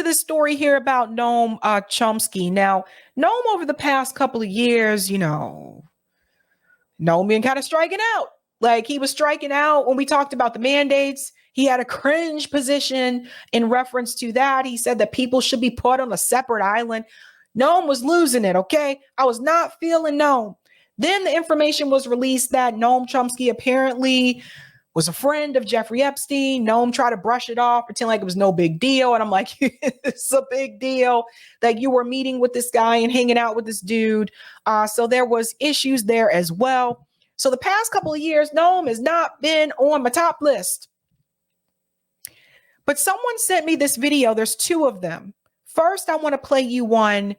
to this story here about Noam Chomsky. Now, Noam over the past couple of years, Noam been kind of striking out. Like he was striking out when we talked about the mandates. He had a cringe position in reference to that. He said that people should be put on a separate island. Noam was losing it, okay? I was not feeling Noam. Then the information was released that Noam Chomsky apparently was a friend of Jeffrey Epstein. Noam tried to brush it off, pretend like it was no big deal. And I'm like, it's a big deal that you were meeting with this guy and hanging out with this dude. So there was issues there as well. So the past couple of years, Noam has not been on my top list. But someone sent me this video. There's two of them. First, I want to play you one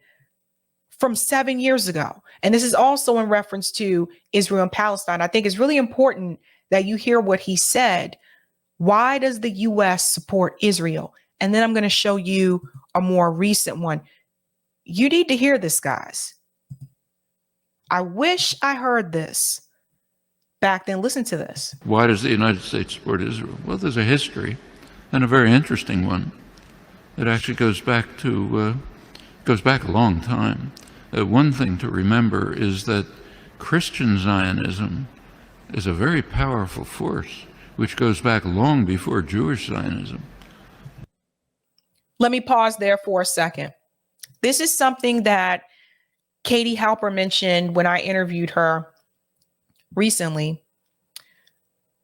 from 7 years ago. And this is also in reference to Israel and Palestine. I think it's really important that you hear what he said. Why does the U.S. support Israel? And then I'm going to show you a more recent one. You need to hear this, guys. I wish I heard this back then. Listen to this. Why does the United States support Israel? Well, there's a history, and a very interesting one. It actually goes back a long time. One thing to remember is that Christian Zionism is a very powerful force, which goes back long before Jewish Zionism. Let me pause there for a second. This is something that Katie Halper mentioned when I interviewed her recently.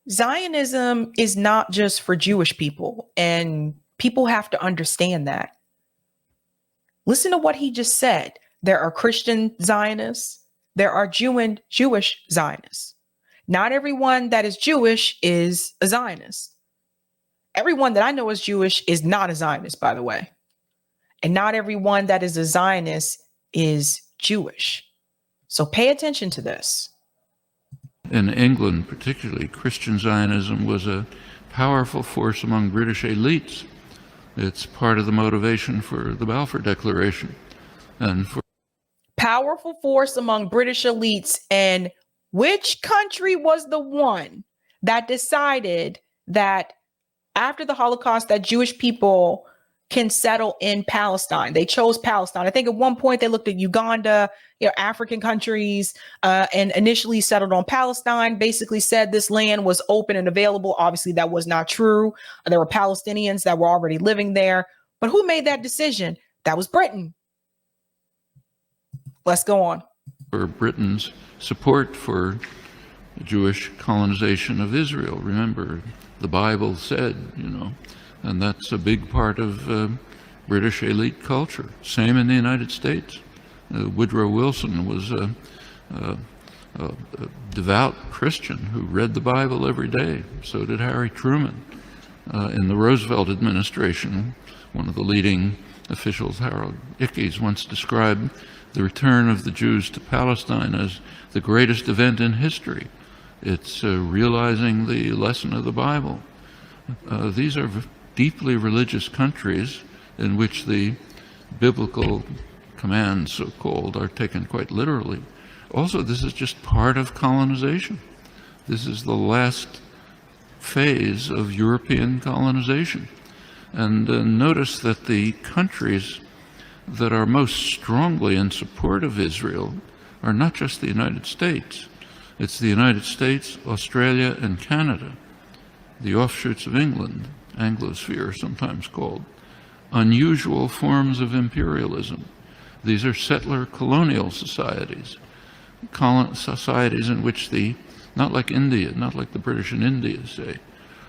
Zionism is not just for Jewish people, and people have to understand that. Listen to what he just said. There are Christian Zionists. There are Jewish Zionists. Not everyone that is Jewish is a Zionist. Everyone that I know is Jewish is not a Zionist, by the way. And not everyone that is a Zionist is Jewish. So pay attention to this. In England, particularly, Christian Zionism was a powerful force among British elites. It's part of the motivation for the Balfour Declaration. And for powerful force among British elites. And which country was the one that decided that after the Holocaust, that Jewish people can settle in Palestine? They chose Palestine. I think at one point they looked at Uganda, African countries, and initially settled on Palestine, basically said this land was open and available. Obviously, that was not true. There were Palestinians that were already living there. But who made that decision? That was Britain. Let's go on. For Britain's support for Jewish colonization of Israel. Remember, the Bible said, and that's a big part of British elite culture. Same in the United States. Woodrow Wilson was a devout Christian who read the Bible every day. So did Harry Truman. In the Roosevelt administration, one of the leading officials, Harold Ickes, once described the return of the Jews to Palestine as the greatest event in history. It's realizing the lesson of the Bible. These are deeply religious countries in which the biblical commands, so-called, are taken quite literally. Also, this is just part of colonization. This is the last phase of European colonization. And notice that the countries that are most strongly in support of Israel are not just the United States. It's the United States, Australia, and Canada, the offshoots of England, Anglosphere sometimes called, unusual forms of imperialism. These are settler colonial societies, societies in which not like India, not like the British in India, say,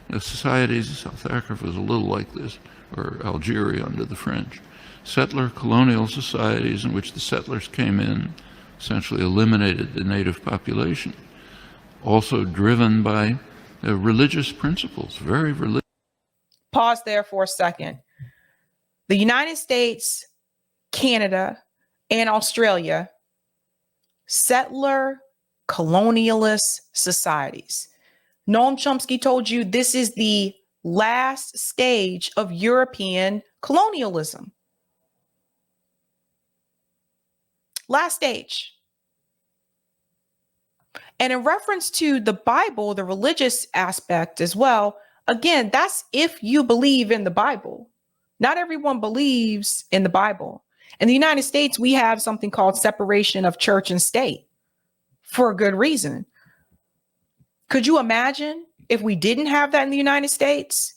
the societies, South Africa was a little like this, or Algeria under the French. Settler colonial societies in which the settlers came in, essentially eliminated the native population, also driven by religious principles, very religious. Pause there for a second. The United States, Canada, and Australia, settler colonialist societies. Noam Chomsky told you this is the last stage of European colonialism. Last stage. And in reference to the Bible, the religious aspect as well, again, that's if you believe in the Bible. Not everyone believes in the Bible. In the United States, we have something called separation of church and state for a good reason. Could you imagine if we didn't have that in the United States?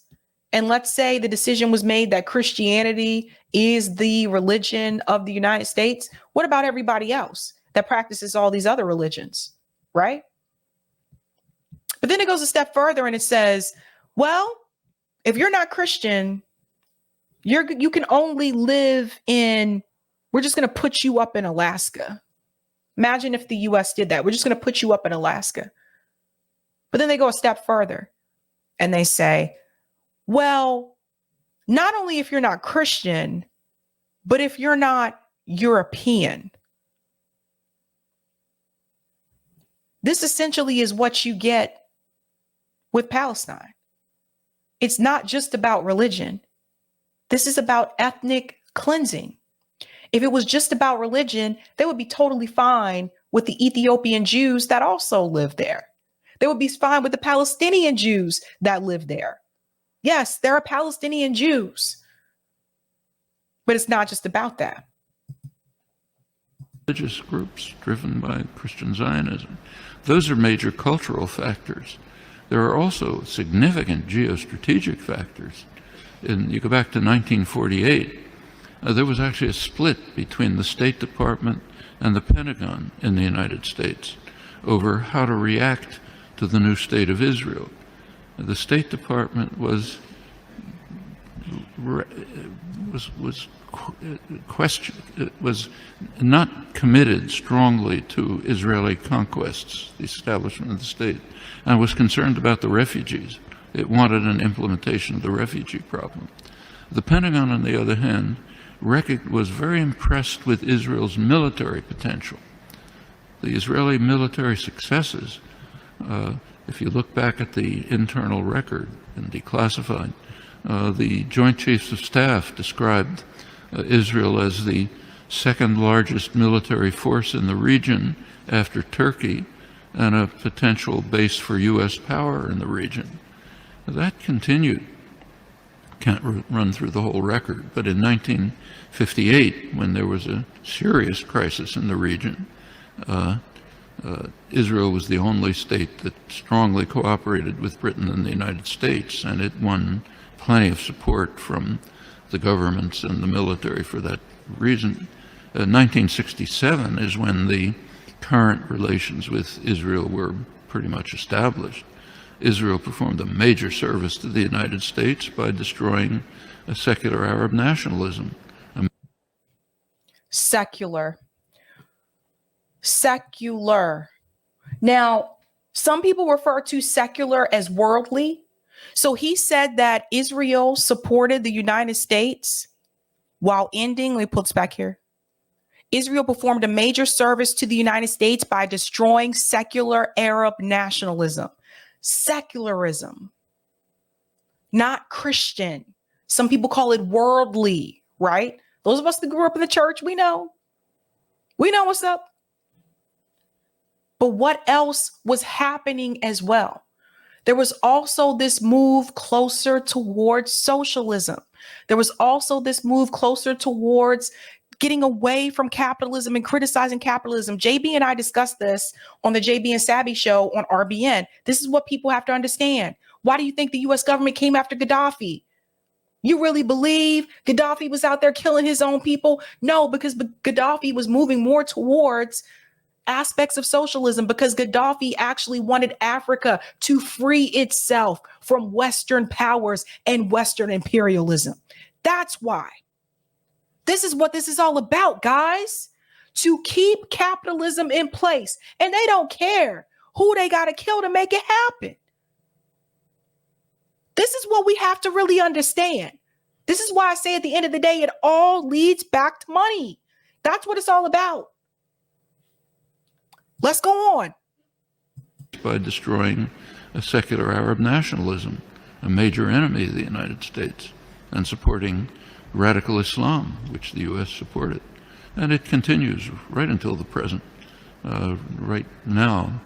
And let's say the decision was made that Christianity is the religion of the United States. What about everybody else that practices all these other religions, right? But then it goes a step further and it says, well, if you're not Christian, you can only live in, we're just going to put you up in Alaska. Imagine if the US did that. We're just going to put you up in Alaska. But then they go a step further and they say, well, not only if you're not Christian, but if you're not European. This essentially is what you get with Palestine. It's not just about religion. This is about ethnic cleansing. If it was just about religion, they would be totally fine with the Ethiopian Jews that also live there. They would be fine with the Palestinian Jews that live there. Yes, there are Palestinian Jews, but it's not just about that. Religious groups driven by Christian Zionism. Those are major cultural factors. There are also significant geostrategic factors. You go back to 1948, there was actually a split between the State Department and the Pentagon in the United States over how to react to the new state of Israel. The State Department was not committed strongly to Israeli conquests, the establishment of the state, and was concerned about the refugees. It wanted an implementation of the refugee problem. The Pentagon, on the other hand, was very impressed with Israel's military potential. The Israeli military successes, if you look back at the internal record and declassified, the Joint Chiefs of Staff described Israel as the second largest military force in the region after Turkey and a potential base for U.S. power in the region. That continued. Can't run through the whole record, but in 1958, when there was a serious crisis in the region, Israel was the only state that strongly cooperated with Britain and the United States, and it won plenty of support from the governments and the military for that reason. 1967 is when the current relations with Israel were pretty much established. Israel performed a major service to the United States by destroying a secular Arab nationalism. Secular. Now, some people refer to secular as worldly. So he said that Israel supported the United States while ending, let me pull this back here. Israel performed a major service to the United States by destroying secular Arab nationalism. Secularism, not Christian. Some people call it worldly, right? Those of us that grew up in the church, we know what's up. But what else was happening as well? There was also this move closer towards socialism. There was also this move closer towards getting away from capitalism and criticizing capitalism. JB and I discussed this on the JB and Sabby show on RBN. This is what people have to understand. Why do you think the US government came after Gaddafi? You really believe Gaddafi was out there killing his own people? No, because Gaddafi was moving more towards aspects of socialism, because Gaddafi actually wanted Africa to free itself from Western powers and Western imperialism. That's why. This is what this is all about, guys. To keep capitalism in place. And they don't care who they got to kill to make it happen. This is what we have to really understand. This is why I say at the end of the day, it all leads back to money. That's what it's all about. Let's go on. By destroying a secular Arab nationalism, a major enemy of the United States, and supporting radical Islam, which the U.S. supported. And it continues right until the present. Right now,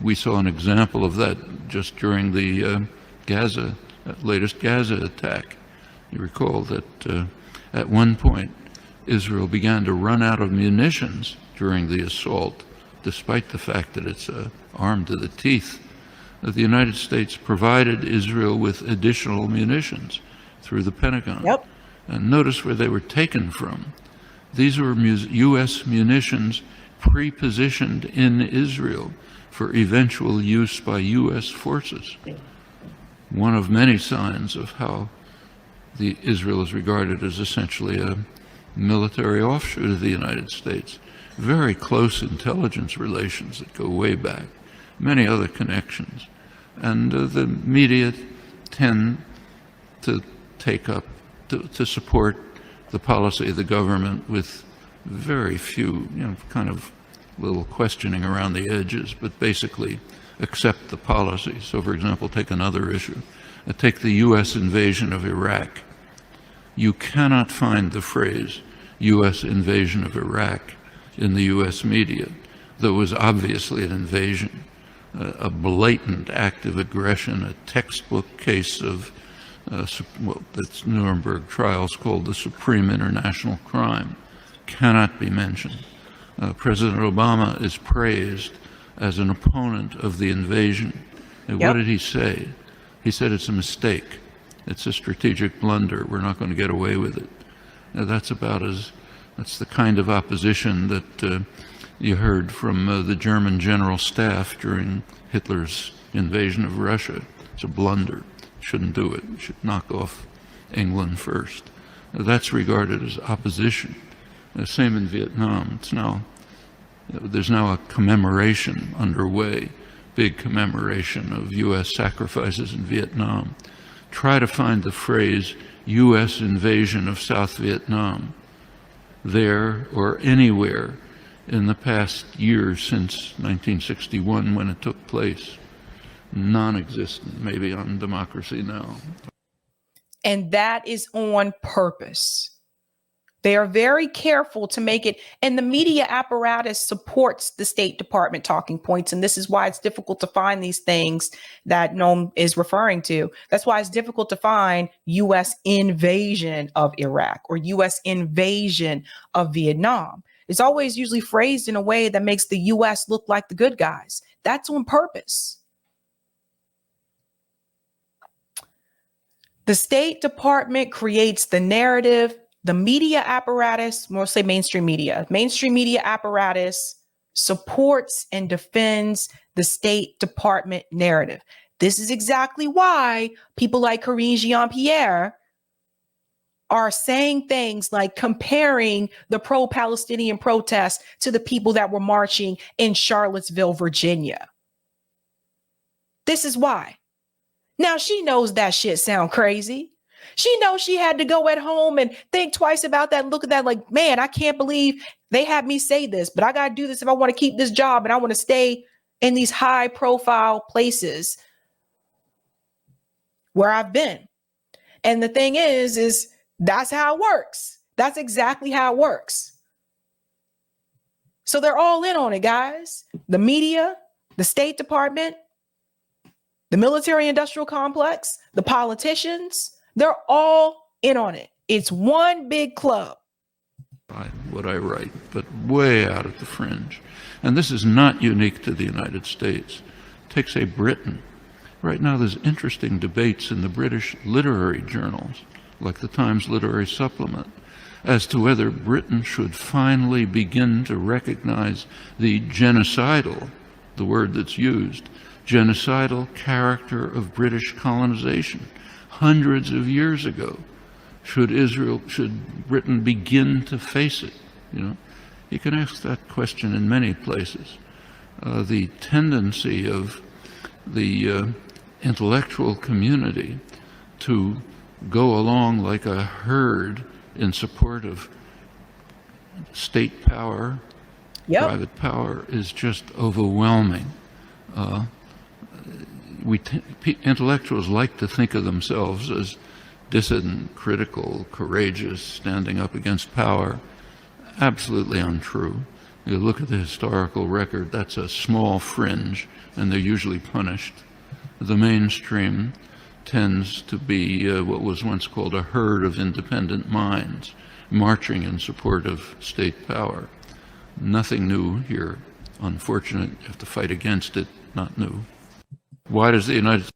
we saw an example of that just during the latest Gaza attack. You recall that at one point, Israel began to run out of munitions during the assault, despite the fact that it's armed to the teeth. That the United States provided Israel with additional munitions through the Pentagon. Yep. And notice where they were taken from. These were U.S. munitions pre-positioned in Israel for eventual use by U.S. forces. One of many signs of how Israel is regarded as essentially a military offshoot of the United States. Very close intelligence relations that go way back, many other connections. And the media tend to take up, to support the policy of the government with very few, kind of little questioning around the edges, but basically accept the policy. So, for example, take another issue. Take the U.S. invasion of Iraq. You cannot find the phrase U.S. invasion of Iraq in the U.S. media. There was obviously an invasion, a blatant act of aggression, a textbook case of what the Nuremberg trials called the supreme international crime. Cannot be mentioned. President Obama is praised as an opponent of the invasion. And what did he say? He said it's a mistake. It's a strategic blunder. We're not going to get away with it. Now, that's the kind of opposition that you heard from the German general staff during Hitler's invasion of Russia. It's a blunder. Shouldn't do it. Should knock off England first. Now, that's regarded as opposition. Same in Vietnam. There's now a commemoration underway, big commemoration of U.S. sacrifices in Vietnam. Try to find the phrase U.S. invasion of South Vietnam there or anywhere in the past year since 1961 when it took place. Non-existent, maybe on Democracy Now! And that is on purpose. They are very careful to make it, and the media apparatus supports the State Department talking points. And this is why it's difficult to find these things that Noam is referring to. That's why it's difficult to find U.S. invasion of Iraq or U.S. invasion of Vietnam. It's always usually phrased in a way that makes the U.S. look like the good guys. That's on purpose. The State Department creates the narrative. The media apparatus, mostly mainstream media apparatus supports and defends the State Department narrative. This is exactly why people like Karine Jean-Pierre are saying things like comparing the pro-Palestinian protests to the people that were marching in Charlottesville, Virginia. This is why. Now, she knows that shit sound crazy. She knows she had to go at home and think twice about that and look at that like, man, I can't believe they had me say this, but I got to do this if I want to keep this job and I want to stay in these high profile places where I've been. And the thing is that's how it works. That's exactly how it works. So they're all in on it, guys. The media, the State Department, the military industrial complex, the politicians, they're all in on it. It's one big club. What I write, but way out at the fringe. And this is not unique to the United States. Take, say, Britain. Right now there's interesting debates in the British literary journals, like the Times Literary Supplement, as to whether Britain should finally begin to recognize the genocidal, the word that's used, genocidal character of British colonization. Hundreds of years ago, should Britain begin to face it? You can ask that question in many places. The tendency of the intellectual community to go along like a herd in support of state power, private power, is just overwhelming. Intellectuals like to think of themselves as dissident, critical, courageous, standing up against power. Absolutely untrue. You look at the historical record, that's a small fringe, and they're usually punished. The mainstream tends to be what was once called a herd of independent minds, marching in support of state power. Nothing new here. Unfortunate, you have to fight against it, not new. Why does the United States?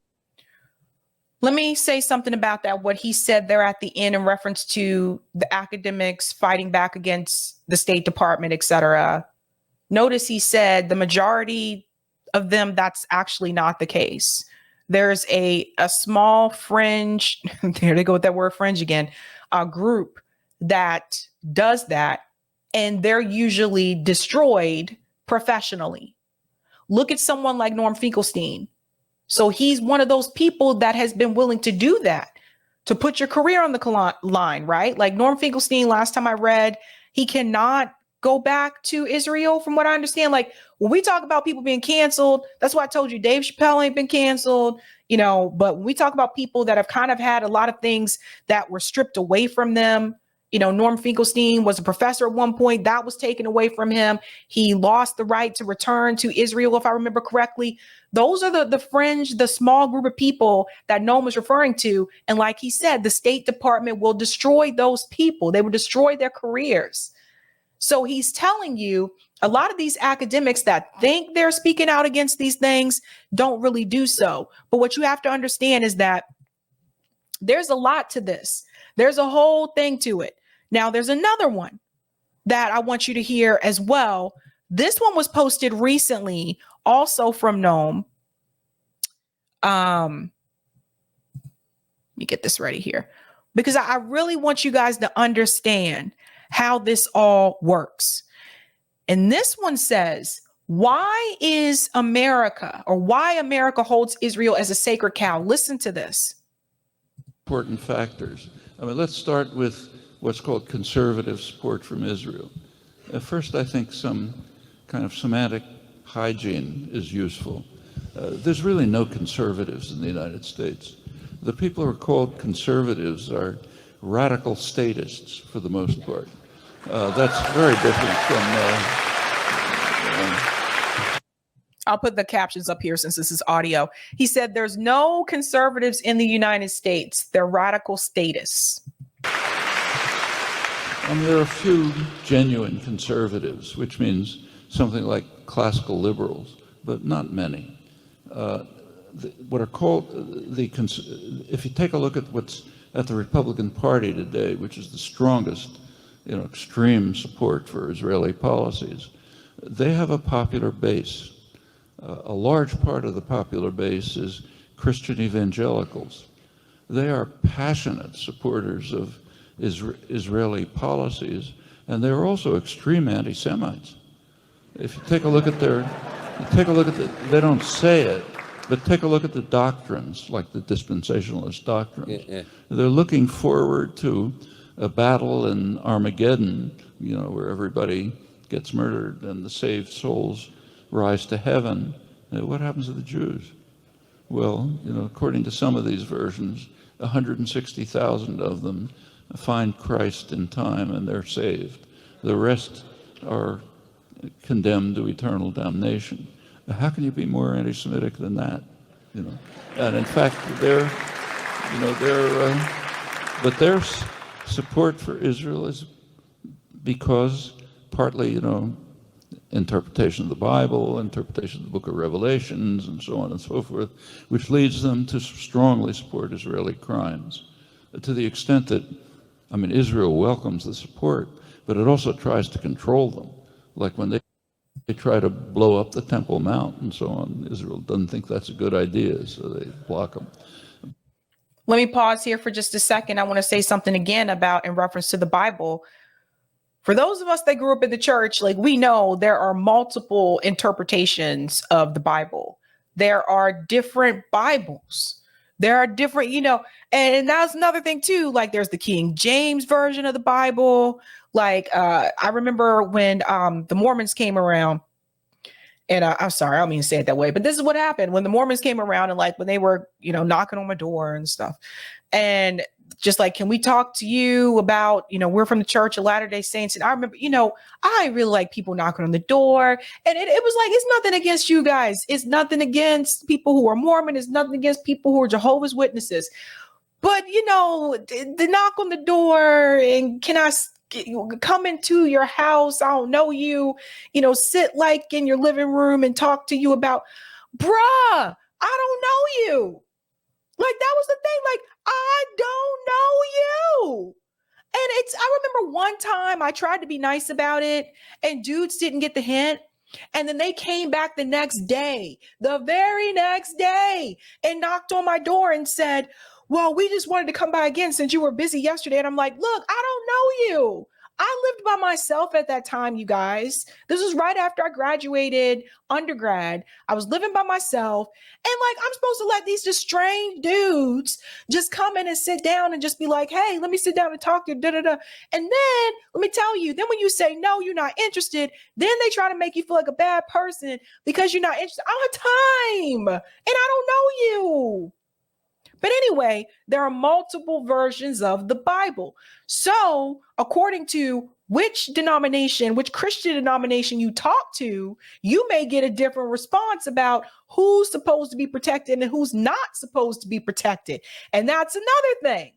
Let me say something about that, what he said there at the end in reference to the academics fighting back against the State Department, et cetera. Notice he said the majority of them, that's actually not the case. There's a small fringe, there they go with that word fringe again, a group that does that, and they're usually destroyed professionally. Look at someone like Norm Finkelstein. So he's one of those people that has been willing to do that, to put your career on the line, right? Like Norm Finkelstein, last time I read, he cannot go back to Israel from what I understand. Like when we talk about people being canceled, that's why I told you Dave Chappelle ain't been canceled, you know, but when we talk about people that have kind of had a lot of things that were stripped away from them, you know, Norm Finkelstein was a professor at one point that was taken away from him. He lost the right to return to Israel, if I remember correctly. Those are the fringe, the small group of people that Noam was referring to. And like he said, the State Department will destroy those people. They will destroy their careers. So he's telling you a lot of these academics that think they're speaking out against these things don't really do so. But what you have to understand is that there's a lot to this. There's a whole thing to it. Now, there's another one that I want you to hear as well. This one was posted recently, also from Noam. Let me get this ready here, because I really want you guys to understand how this all works. And this one says, why is America, or why America holds Israel as a sacred cow? Listen to this. Important factors. I mean, let's start with what's called conservative support from Israel. First, I think some kind of semantic hygiene is useful. There's really no conservatives in the United States. The people who are called conservatives are radical statists for the most part. That's very different from... I'll put the captions up here since this is audio. He said there's no conservatives in the United States. They're radical statists. I mean, there are a few genuine conservatives, which means something like classical liberals, but not many. What are called if you take a look at what's at the Republican Party today, which is the strongest, extreme support for Israeli policies, they have a popular base. A large part of the popular base is Christian evangelicals. They are passionate supporters of Israeli policies, and they're also extreme anti-Semites. If you take a look at they don't say it, but take a look at the doctrines, like the dispensationalist doctrines. Yeah. They're looking forward to a battle in Armageddon, where everybody gets murdered and the saved souls rise to heaven. What happens to the Jews? Well, according to some of these versions, 160,000 of them find Christ in time and they're saved. The rest are condemned to eternal damnation. How can you be more anti-Semitic than that? And in fact, their support for Israel is because partly, interpretation of the Bible, interpretation of the book of Revelations, and so on and so forth, which leads them to strongly support Israeli crimes, to the extent that, Israel welcomes the support, but it also tries to control them. Like when they try to blow up the Temple Mount and so on, Israel doesn't think that's a good idea, so they block them. Let me pause here for just a second. I want to say something again in reference to the Bible. For those of us that grew up in the church, we know there are multiple interpretations of the Bible. There are different Bibles. There are different, and that's another thing too. There's the King James version of the Bible. I remember when the Mormons came around, and I'm sorry, I don't mean to say it that way, but this is what happened when the Mormons came around, and when they were, knocking on my door and stuff. And just like, can we talk to you about, we're from the Church of Latter-day Saints. And I remember, I really like people knocking on the door. And it was like, it's nothing against you guys. It's nothing against people who are Mormon. It's nothing against people who are Jehovah's Witnesses. But, the knock on the door and can I come into your house? I don't know you, sit like in your living room and talk to you about, bruh, I don't know you. Like, that was the thing. Like, I don't know you. And I remember one time I tried to be nice about it and dudes didn't get the hint. And then they came back the very next day, and knocked on my door and said, well, we just wanted to come by again since you were busy yesterday. And I'm like, look, I don't know you. I lived by myself at that time, you guys. This was right after I graduated undergrad. I was living by myself. And like, I'm supposed to let these just strange dudes just come in and sit down and just be like, hey, let me sit down and talk to you. Da, da, da. And then let me tell you, then when you say, no, you're not interested, then they try to make you feel like a bad person because you're not interested. I don't have time and I don't know you. But anyway, there are multiple versions of the Bible. So according to which Christian denomination you talk to, you may get a different response about who's supposed to be protected and who's not supposed to be protected. And that's another thing.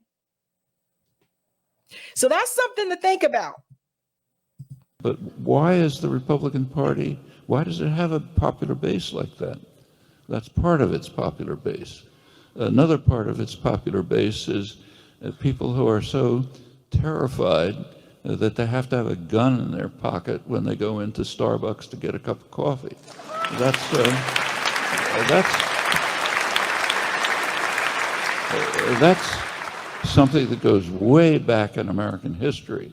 So that's something to think about. But why is the Republican Party, why does it have a popular base like that? That's part of its popular base. Another part of its popular base is people who are so terrified that they have to have a gun in their pocket when they go into Starbucks to get a cup of coffee. That's something that goes way back in American history.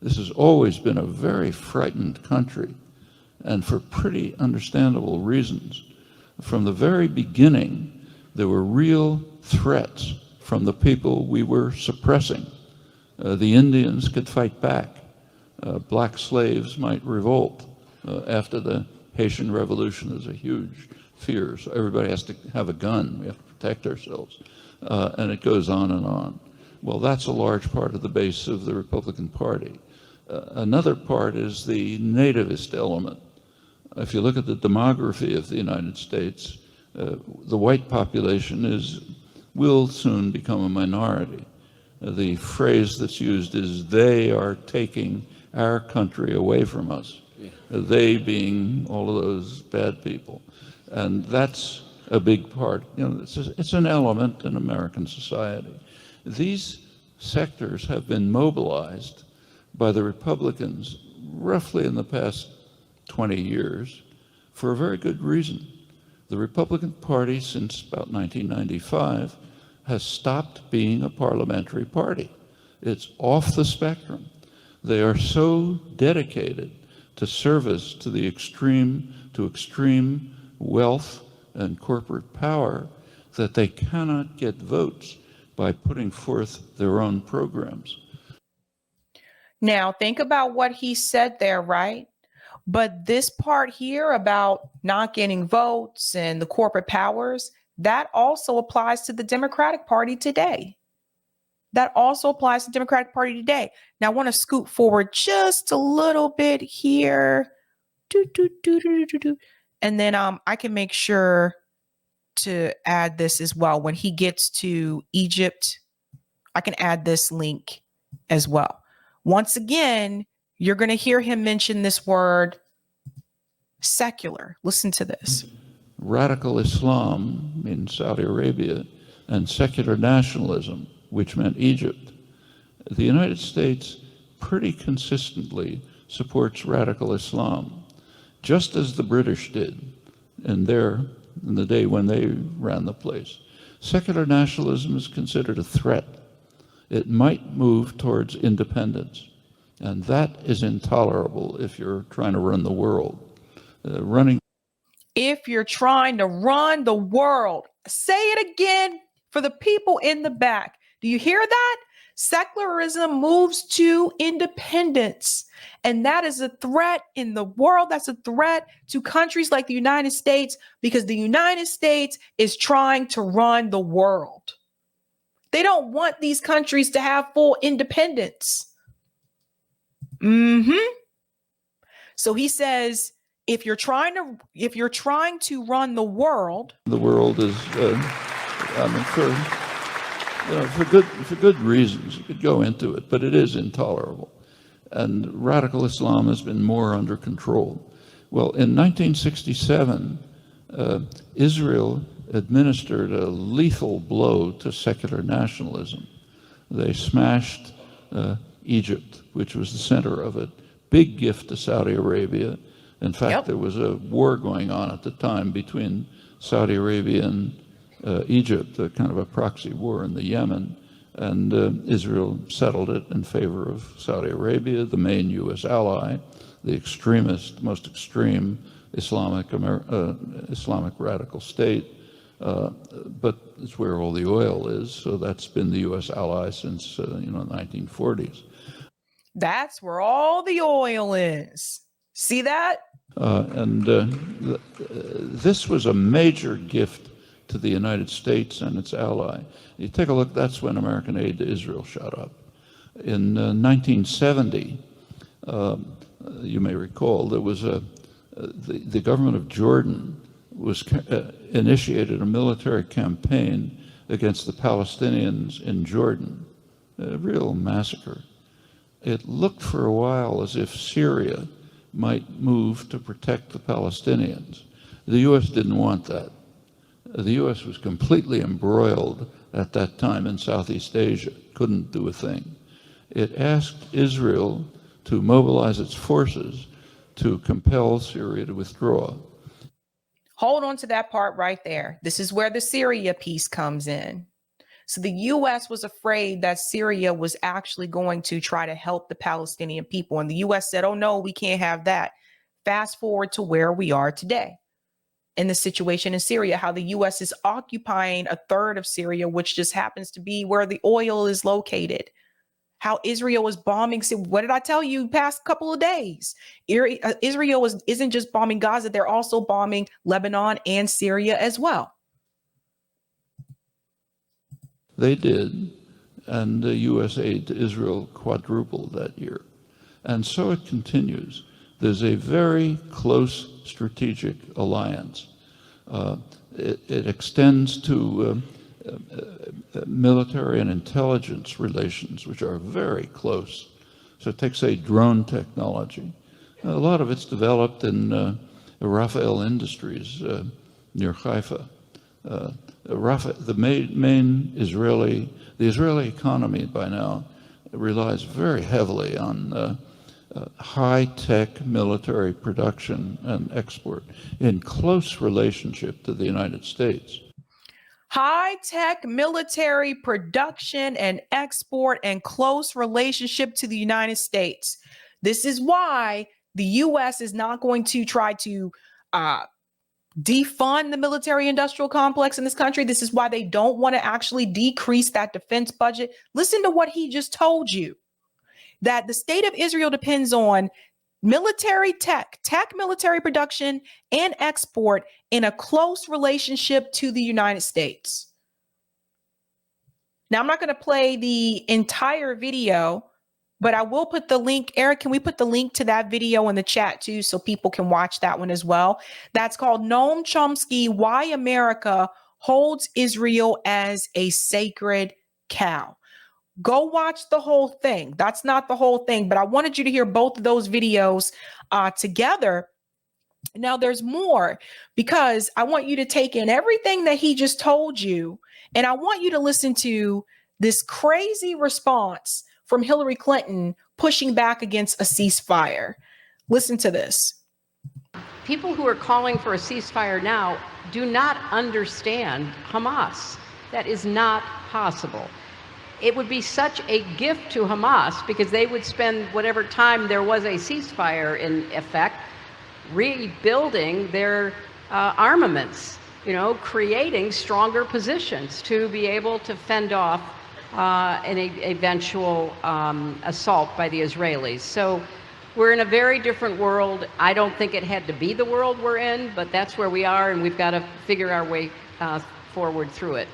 This has always been a very frightened country, and for pretty understandable reasons. From the very beginning, there were real threats from the people we were suppressing. The Indians could fight back. Black slaves might revolt. After the Haitian Revolution, there's a huge fear. So everybody has to have a gun. We have to protect ourselves. And it goes on and on. Well, that's a large part of the base of the Republican Party. Another part is the nativist element. If you look at the demography of the United States, the white population will soon become a minority. The phrase that's used is, they are taking our country away from us. They being all of those bad people. And that's a big part. It's an element in American society. These sectors have been mobilized by the Republicans roughly in the past 20 years for a very good reason. The Republican Party, since about 1995, has stopped being a parliamentary party. It's off the spectrum. They are so dedicated to service to the extreme wealth and corporate power that they cannot get votes by putting forth their own programs. Now, think about what he said there, right? But this part here about not getting votes and the corporate powers, that also applies to the Democratic Party today. Now, I want to scoot forward just a little bit here. And then I can make sure to add this as well. When he gets to Egypt, I can add this link as well. Once again, you're going to hear him mention this word secular. Listen to this. Radical Islam in Saudi Arabia and secular nationalism, which meant Egypt. The United States pretty consistently supports radical Islam, just as the British did in the day when they ran the place. Secular nationalism is considered a threat. It might move towards independence, and that is intolerable if you're trying to run the world. If you're trying to run the world, say it again for the people in the back. Do you hear that? Secularism moves to independence. And that is a threat in the world. That's a threat to countries like the United States, because the United States is trying to run the world. They don't want these countries to have full independence. So he says, if you're trying to run the world is, I mean, for good reasons. You could go into it, but it is intolerable, and radical Islam has been more under control. Well, in 1967, Israel administered a lethal blow to secular nationalism. They smashed Egypt, which was the center of it. Big gift to Saudi Arabia. In fact, there was a war going on at the time between Saudi Arabia and Egypt, a kind of a proxy war in the Yemen, and Israel settled it in favor of Saudi Arabia, the main U.S. ally, the most extreme Islamic radical state, but it's where all the oil is, so that's been the U.S. ally since the 1940s. That's where all the oil is. See that? This was a major gift to the United States and its ally. You take a look, that's when American aid to Israel shot up. In 1970, you may recall, there was the government of Jordan initiated a military campaign against the Palestinians in Jordan, a real massacre. It looked for a while as if Syria might move to protect the Palestinians. The U.S. didn't want that. The U.S. was completely embroiled at that time in Southeast Asia, couldn't do a thing. It asked Israel to mobilize its forces to compel Syria to withdraw. Hold on to that part right there. This is where the Syria piece comes in. So the U.S. was afraid that Syria was actually going to try to help the Palestinian people. And the U.S. said, oh, no, we can't have that. Fast forward to where we are today in the situation in Syria, how the U.S. is occupying a third of Syria, which just happens to be where the oil is located. How Israel is bombing. What did I tell you past couple of days? Israel isn't just bombing Gaza. They're also bombing Lebanon and Syria as well. They did, and the U.S. aid to Israel quadrupled that year. And so it continues. There's a very close strategic alliance. It extends to military and intelligence relations, which are very close. So take, say, drone technology. A lot of it's developed in Rafael Industries near Haifa. The main Israeli economy by now relies very heavily on high-tech military production and export in close relationship to the United States. High-tech military production and export and close relationship to the United States. This is why the U.S. is not going to try to defund the military industrial complex in this country. This is why they don't want to actually decrease that defense budget. Listen to what he just told you, that the state of Israel depends on military tech military production and export in a close relationship to the United States. Now, I'm not going to play the entire video, but I will put the link. Eric, can we put the link to that video in the chat too, so people can watch that one as well? That's called Noam Chomsky, Why America Holds Israel as a Sacred Cow. Go watch the whole thing. That's not the whole thing, but I wanted you to hear both of those videos together. Now there's more, because I want you to take in everything that he just told you. And I want you to listen to this crazy response from Hillary Clinton pushing back against a ceasefire. Listen to this. People who are calling for a ceasefire now do not understand Hamas. That is not possible. It would be such a gift to Hamas, because they would spend whatever time there was a ceasefire in effect rebuilding their armaments, creating stronger positions to be able to fend off an eventual assault by the Israelis. So we're in a very different world. I don't think it had to be the world we're in, but that's where we are, and we've got to figure our way forward through it.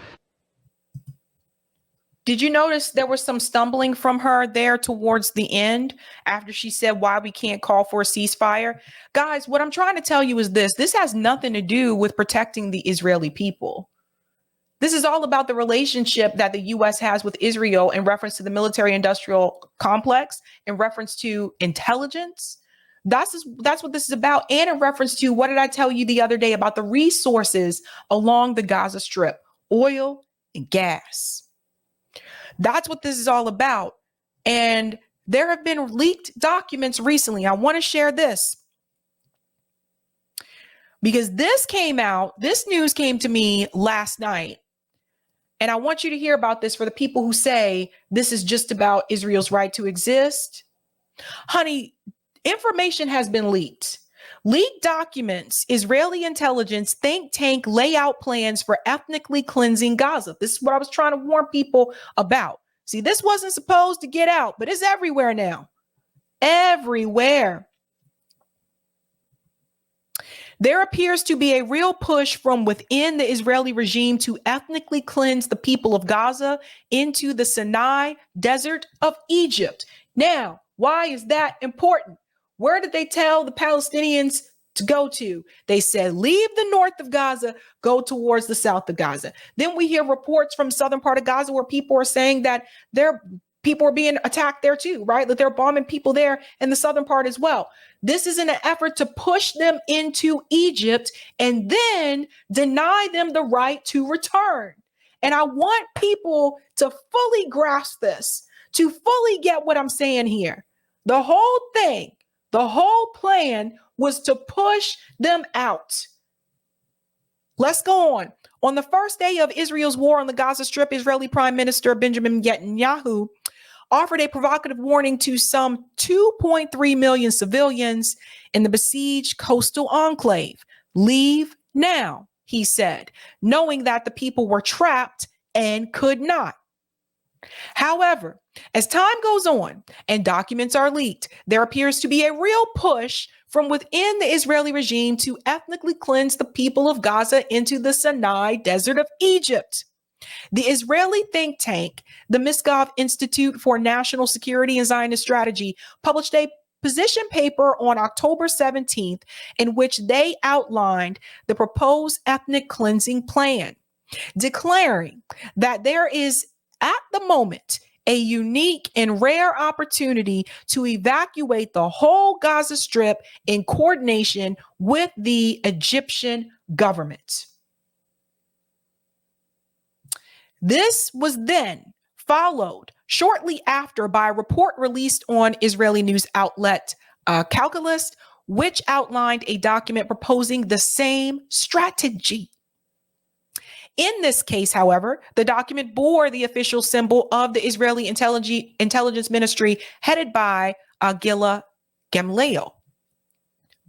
Did you notice there was some stumbling from her there towards the end after she said why we can't call for a ceasefire? Guys, what I'm trying to tell you is this has nothing to do with protecting the Israeli people. This is all about the relationship that the U.S. has with Israel in reference to the military industrial complex, in reference to intelligence. That's what this is about. And in reference to, what did I tell you the other day about the resources along the Gaza Strip? Oil and gas. That's what this is all about. And there have been leaked documents recently. I want to share this because this news came to me last night. And I want you to hear about this for the people who say this is just about Israel's right to exist. Honey, information has been leaked. Leaked documents, Israeli intelligence think tank lay out plans for ethnically cleansing Gaza. This is what I was trying to warn people about. See, this wasn't supposed to get out, but it's everywhere now. Everywhere. There appears to be a real push from within the Israeli regime to ethnically cleanse the people of Gaza into the Sinai desert of Egypt. Now, why is that important? Where did they tell the Palestinians to go to? They said, leave the north of Gaza, go towards the south of Gaza. Then we hear reports from southern part of Gaza where people are saying that people are being attacked there too, right? That they're bombing people there in the southern part as well. This is in an effort to push them into Egypt and then deny them the right to return. And I want people to fully grasp this, to fully get what I'm saying here. The whole thing, the whole plan was to push them out. Let's go on. On the first day of Israel's war on the Gaza Strip, Israeli Prime Minister Benjamin Netanyahu offered a provocative warning to some 2.3 million civilians in the besieged coastal enclave. Leave now, he said, knowing that the people were trapped and could not. However, as time goes on and documents are leaked, there appears to be a real push from within the Israeli regime to ethnically cleanse the people of Gaza into the Sinai desert of Egypt. The Israeli think tank, the Miskov Institute for National Security and Zionist Strategy, published a position paper on October 17th in which they outlined the proposed ethnic cleansing plan, declaring that there is at the moment a unique and rare opportunity to evacuate the whole Gaza Strip in coordination with the Egyptian government. This was then followed shortly after by a report released on Israeli news outlet Calculus, which outlined a document proposing the same strategy. In this case, however, the document bore the official symbol of the Israeli intelligence ministry headed by Gila Gamliel.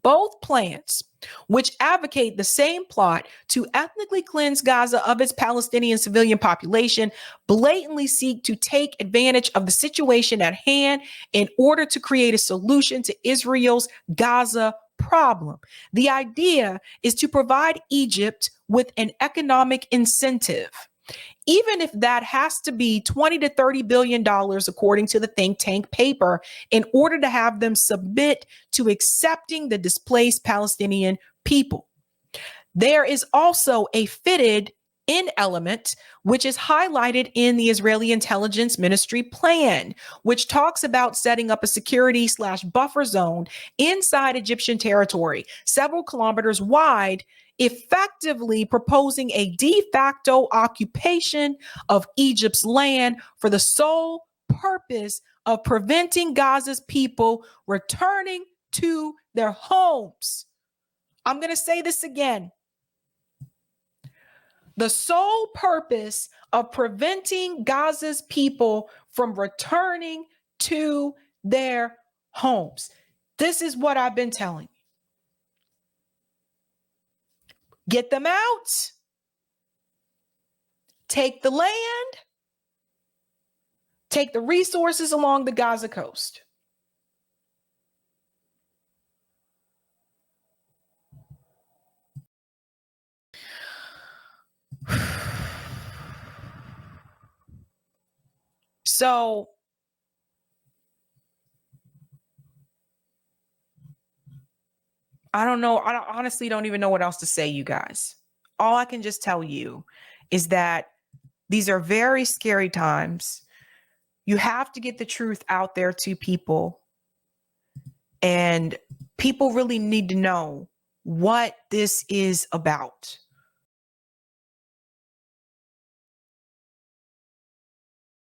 Both plans, which advocate the same plot to ethnically cleanse Gaza of its Palestinian civilian population, blatantly seek to take advantage of the situation at hand in order to create a solution to Israel's Gaza problem. The idea is to provide Egypt with an economic incentive, even if that has to be $20 to $30 billion, according to the think tank paper, in order to have them submit to accepting the displaced Palestinian people. There is also a fitted in element, which is highlighted in the Israeli intelligence ministry plan, which talks about setting up a security/buffer zone inside Egyptian territory, several kilometers wide, effectively proposing a de facto occupation of Egypt's land for the sole purpose of preventing Gaza's people returning to their homes. I'm going to say this again. The sole purpose of preventing Gaza's people from returning to their homes. This is what I've been telling you. Get them out. Take the land. Take the resources along the Gaza coast. So I don't know. I honestly don't even know what else to say, you guys. All I can just tell you is that these are very scary times. You have to get the truth out there to people. And people really need to know what this is about.